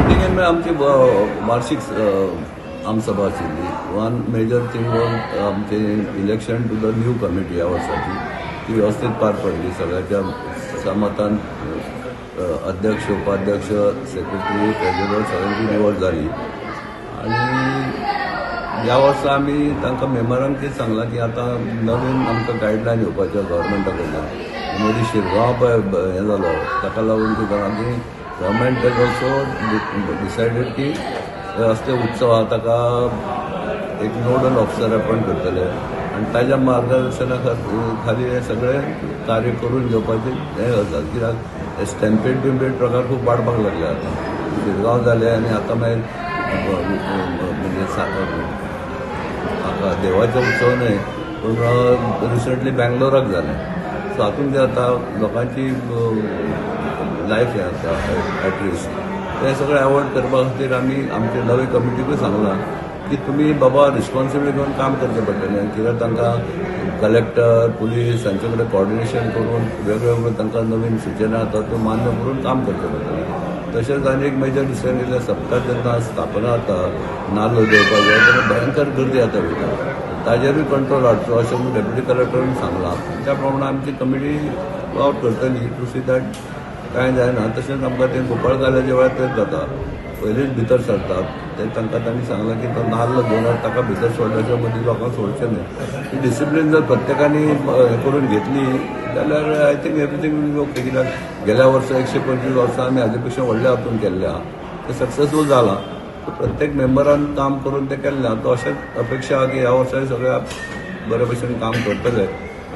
मिटिंगेन आमची वार्षिक आमसभा आशिल्ली. वन मेजर थिंग वॉज आमचे election to the new committee ह्या वर्साची ती व्यवस्थित पार पडली. सगळ्याच्या सहमतान अध्यक्ष, उपाध्यक्ष, सेक्रेटरी, ट्रेजरर सगळ्यांची निवड झाली. आणि ह्या वर्सा आमी तांकां मेंबरांक कितें सांगलां की आतां नवीन आमकां गायडलायन येवपाच्यो गव्हर्मेंटा कडल्यान. मदीं शिरगांव पळय हें जालो ताका लागून कितें जालां की गव्हर्मेंट हेज ऑल्सो डिसायडेड की असले उत्सव ताका एक नोडल ऑफिसर अपॉयंट करतले आनी ताज्या मार्गदर्शना खाली हे सगळे कार्य करून घेवपाचे हें जाता. कित्याक स्टॅम्पेड बिम्पेड प्रकार खूब वाडपाक लागले आतां. शिरगांव जाले आनी आतां मागीर म्हणजे हाका देवाचे उत्सव न्हय पूण रिसंटली बँगलोराक जालें. सो हातूंत कितें जाता लोकांची लायफ हें जाता एट रिस्क. तें सगळें अवॉयड करपा खातीर आमी आमचे नवी कमिटीकूय सांगलां की तुमी बाबा रिस्पॉन्सिबिलिटी घेवन काम करचें पडटलें. कित्याक तांकां कलेक्टर, पुलीस हांचे कडेन कॉर्डिनेशन करून वेगवेगळ्यो तांकां नवीन सूचना येतात त्यो मान्य करून काम करचें पडटलें. तशेंच आनी एक मेजर डिसिजन घेतलें सप्तक जेन्ना स्थापना जाता नाल्ल देवपाक तेन्ना भयंकर गर्दी जाता भितर. ताजेरूय कंट्रोल हाडचो अशें म्हूण डेप्युटी कलेक्टरान सांगलां. त्या प्रमाणे आमची कमिटी वर्क करतली टू सी दॅट कांय जायना. तशेंच आमकां तें गोपाळ घाल्याच्या वेळार तेच जाता पयलींच भितर सरतात. ते तांकां तांणी सांगलां की तो नाल्ल घेवन ताका भितर सोडल्याच्या मदीं लोकांक सोडचें न्हय. ही डिसिप्लीन जर प्रत्येकानी हें करून घेतली जाल्यार I think everything will be okay. कित्याक गेल्या वर्सा 125 वर्सां आमी हाजे पेक्षा व्हडल्या हातून केल्ल्या तें सक्सेसफूल जालां. प्रत्येक मेंबरान काम करून तें केल्लें. तो अशेंच अपेक्षा आहा की ह्या वर्साय सगळ्या बरे भशेन काम करतले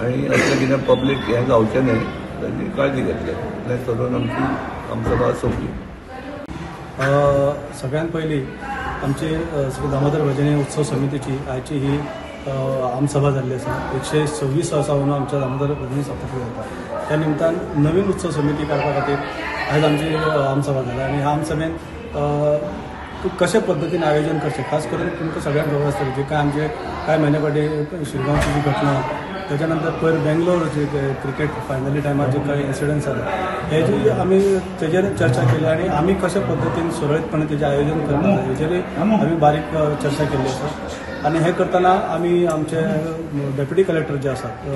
आनी असलें कितें पब्लीक हें जावचें न्हय ताची काळजी घेतली. इतलें करून आमची आमसभा सोंपली. सगळ्यात पयलीं आमची श्री दामोदर भजनी उत्सव समितीची आयची ही आमसभा जाल्ली आसा. 126 वर्सां म्हणून आमच्या दामोदर भजनी सप्तक जाता. त्या निमतान नवीन उत्सव समिती काडपा खातीर आयज आमची आमसभा जाल्या. आनी ह्या आमसभेन कशे पद्दतीन आयोजन करचें खास करून तुमकां सगळ्यांक खबर आसतली जे काय आमचे कांय म्हयने फाटीं शिरगांवची जी घटना त्याच्या नंतर पयर बेंगलोर जे क्रिकेट फायनली टायमार जे काही इन्सिडंट्स जाले हेजी आमी तेजेर चर्चा केली आनी आमी कशा पद्दतीन सुरळीतपणे तेजें आयोजन करता हेजेरूय आमी बारीक चर्चा केल्ली आसा. आनी हें करतना आमी आमचे डेप्युटी कलेक्टर जे आसात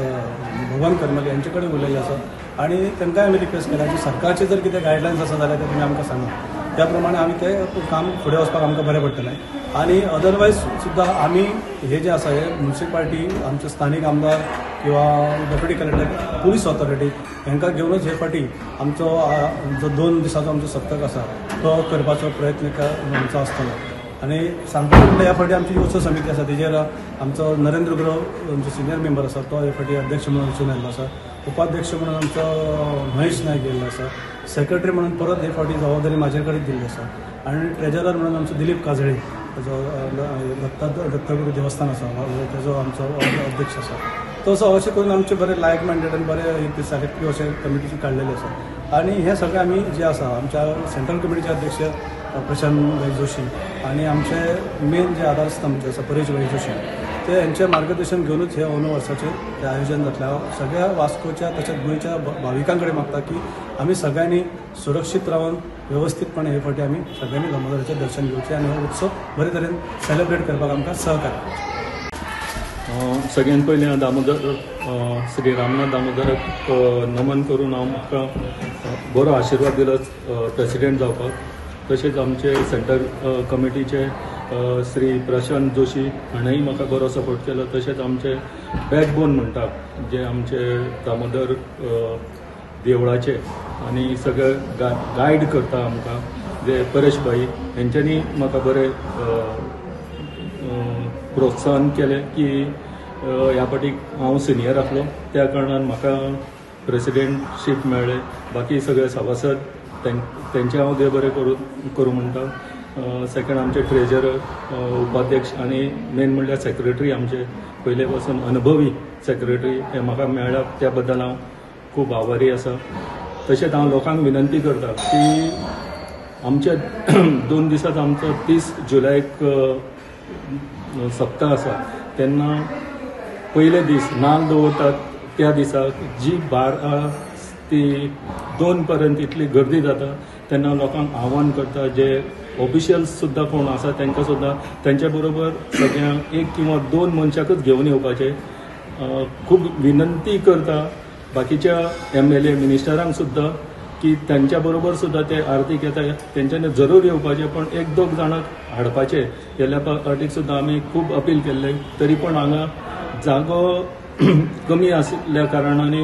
भगवान करमली हांचे कडेन उलयल्ले आसा आनी तांकांय आमी रिक्वेस्ट केला की सरकारचे जर कितें गायडलायन्स आसा जाल्यार ते तुमी आमकां सांगा. त्या प्रमाणे आमी तें काम फुडें वचपाक आमकां बरें पडटलें. आनी अदरवायज सुद्दां आमी हे जे आसा हे म्युनिसिपालिटी आमचे स्थानीक आमदार किंवा डेप्युटी कलेक्टर पुलीस ऑथॉरिटी हांकां घेवनूच हे फाटी आमचो जो 2 दिसांचो आमचो सप्तक आसा तो करपाचो प्रयत्न आमचो आसतलो. आनी सांगता म्हणल्यार ह्या फाटी आमची उत्सव समिती आसा तेजेर आमचो नरेंद्र गुरव जो सिनियर मेंबर आसा तो हे फाटी अध्यक्ष म्हणून वचून आयल्लो आसा. उपाध्यक्ष म्हणून आमचो महेश नायक गेल्लो आसा. सेक्रेटरी म्हणून परत हे फाटी जबाबदारी म्हाजे कडेन दिल्ली आसा. आनी ट्रेजरर म्हणून आमचो दिलीप काजळे जो दत्तगुरू देवस्थान आसा तेजो आमचो अध्यक्ष आसा. तसो अशें करून आमचे बरे लायक मायंडेड आनी बरे सेलेक्टीव अशें कमिटीचे काडलेले आसा. आनी हे सगळे आमी जे आसा आमच्या सेंट्रल कमिटीचे अध्यक्ष प्रशांत भाई जोशी आनी आमचे मेन जे आधारस्तंभ जे आसा परेश भाई जोशी ते हांचें मार्गदर्शन घेवनूच हे अंदू वर्साचें हें आयोजन जातलें. सगळ्या वास्कोच्या तशेंच गोंयच्या भाविकां कडेन मागता की आमी सगळ्यांनी सुरक्षीत रावन वेवस्थीतपणे हे फावटी आमी सगळ्यांनी दामोदराचें दर्शन घेवचें आनी हो उत्सव बरे तरेन सेलिब्रेट करपाक आमकां सहकार्य करचें. सगळ्यांत पयलीं हांव दामोदर श्री रामनाथ दामोदराक नमन करून आमकां बरो आशिर्वाद दिलो प्रेसिडेंट जावपाक. तशेंच आमचे सेंटर कमिटीचे श्री प्रशांत जोशी हाणेंय म्हाका बरो सपोर्ट केलो. तशेंच आमचे बॅकबोन म्हणटा जे आमचे दामोदर देवळाचे आनी सगळे गायड करता आमकां जे परेश भाई हेंच्यांनी म्हाका बरें प्रोत्साहन केलें की ह्या फाटीक हांव सिनियर आसलो त्या कारणान म्हाका प्रेसिडेंटशीप मेळ्ळें. बाकी सगळे सभासद तेंचे हांव देव बरें करूं म्हणटा. सेकंड आमचे ट्रेजरर उपाध्यक्ष आनी मेन म्हणल्यार सेक्रेटरी आमचे पयले पासून अनुभवी सेक्रेटरी हे म्हाका मेळ्ळा त्या बद्दल हांव खूब आभारी आसा. तशेंच हांव लोकांक विनंती करता की आमच्या 2 दिसांचो आमचो 30 जुलयाक सप्तक आसा तेन्ना पयले दीस नाल्ल दवरतात त्या दिसाक जी 12 ती 2 पर्यंत इतली गर्दी जाता तेन्ना लोकांक आव्हान करता जे ऑफिशियल्स सुद्दां कोण आसा तांकां सुद्दां त्यांच्या बरोबर सगळ्यांक 1 किंवा 2 मनशाकच घेवन येवपाचे खूब विनंती करता बाकीच्या MLA मिनिस्टरांक सुद्दां की त्यांच्या बरोबर सुद्दां ते आर्थीक येता तेंच्यांनी जरूर येवपाचे पण 1-2 जाणांक हाडपाचे ह्या फाटीक सुद्दां आमी खूब अपील केल्ले तरी पण हांगा जागो कमी आसल्या कारणांनी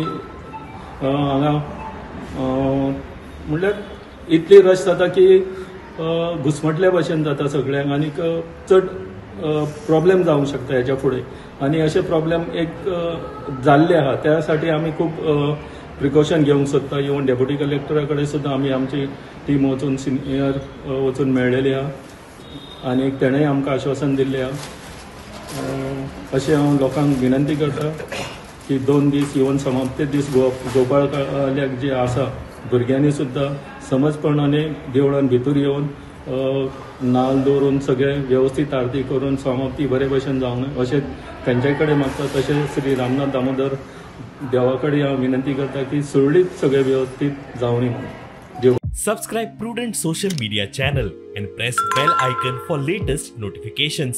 हांगा म्हणल्यार इतली रश जाता की घुसमटल्या भशेन जाता सगळ्यांक आनीक चड प्रॉब्लेम जावंक शकता हेच्या फुडें आनी अशे प्रॉब्लेम एक जाल्ले आहा त्यासाठी आमी खूब प्रिकॉशन घेवंक सोदता इवन डेप्युटी कलेक्टरा कडेन सुद्दां आमी आमची टीम वचून सिनियर वचून मेळ्ळेली आहा आनी तेणेंय आमकां आश्वासन दिल्लें आहा अशें हांव लोकांक विनंती करता की 2 दीस इवन समाप्ते दीस गोपाळकाल्याक जे आसा भुरग्यांनी सुद्दां समजपणाने देवळान भितर येवन नाल्ल दवरून सगळे व्यवस्थीत आरती करून समाप्ती बरे भशेन जावंक अशें तेंचे कडेन मागता तशें श्री रामनाथ दामोदर देवा कडेन हांव विनंती करता की सुरळीत सगळे व्यवस्थीत जावनी म्हणून. Subscribe Prudent social media channel and press bell icon for latest notifications.